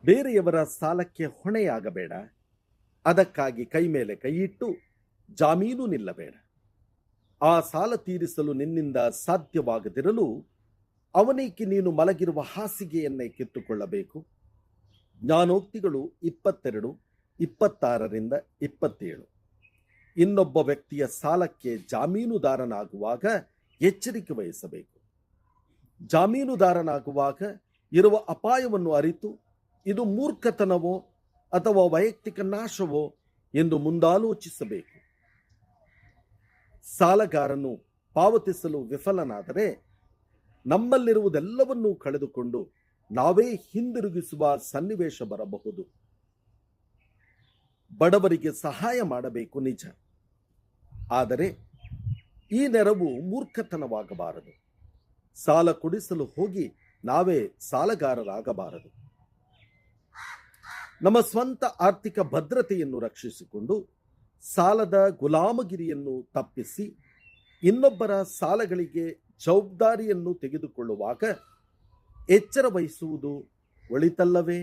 ಬೇರೆಯವರ ಸಾಲಕ್ಕೆ ಹೊಣೆಯಾಗಬೇಡ. ಅದಕ್ಕಾಗಿ ಕೈ ಮೇಲೆ ಕೈಯಿಟ್ಟು ಜಾಮೀನು ನಿಲ್ಲಬೇಡ. ಆ ಸಾಲ ತೀರಿಸಲು ನಿನ್ನಿಂದ ಸಾಧ್ಯವಾಗದಿರಲು ಅವನೇಕೆ ನೀನು ಮಲಗಿರುವ ಹಾಸಿಗೆಯನ್ನೇ ಕಿತ್ತುಕೊಳ್ಳಬೇಕು. ಜ್ಞಾನೋಕ್ತಿಗಳು 22:26-27. ಇನ್ನೊಬ್ಬ ವ್ಯಕ್ತಿಯ ಸಾಲಕ್ಕೆ ಜಾಮೀನುದಾರನಾಗುವಾಗ ಎಚ್ಚರಿಕೆ ವಹಿಸಬೇಕು. ಜಾಮೀನುದಾರನಾಗುವಾಗ ಇರುವ ಅಪಾಯವನ್ನು ಅರಿತು ಇದು ಮೂರ್ಖತನವೋ ಅಥವಾ ವೈಯಕ್ತಿಕ ನಾಶವೋ ಎಂದು ಮುಂದಾಲೋಚಿಸಬೇಕು. ಸಾಲಗಾರನು ಪಾವತಿಸಲು ವಿಫಲನಾದರೆ ನಮ್ಮಲ್ಲಿರುವುದೆಲ್ಲವನ್ನೂ ಕಳೆದುಕೊಂಡು ನಾವೇ ಹಿಂದಿರುಗಿಸುವ ಸನ್ನಿವೇಶ ಬರಬಹುದು. ಬಡವರಿಗೆ ಸಹಾಯ ಮಾಡಬೇಕು ನಿಜ, ಆದರೆ ಈ ನೆರವು ಮೂರ್ಖತನವಾಗಬಾರದು. ಸಾಲ ಕೊಡಿಸಲು ಹೋಗಿ ನಾವೇ ಸಾಲಗಾರರಾಗಬಾರದು. ನಮ್ಮ ಸ್ವಂತ ಆರ್ಥಿಕ ಭದ್ರತೆಯನ್ನು ರಕ್ಷಿಸಿಕೊಂಡು ಸಾಲದ ಗುಲಾಮಗಿರಿಯನ್ನು ತಪ್ಪಿಸಿ ಇನ್ನೊಬ್ಬರ ಸಾಲಗಳಿಗೆ ಜವಾಬ್ದಾರಿಯನ್ನು ತೆಗೆದುಕೊಳ್ಳುವಾಗ ಎಚ್ಚರ ವಹಿಸುವುದು ಒಳಿತಲ್ಲವೇ?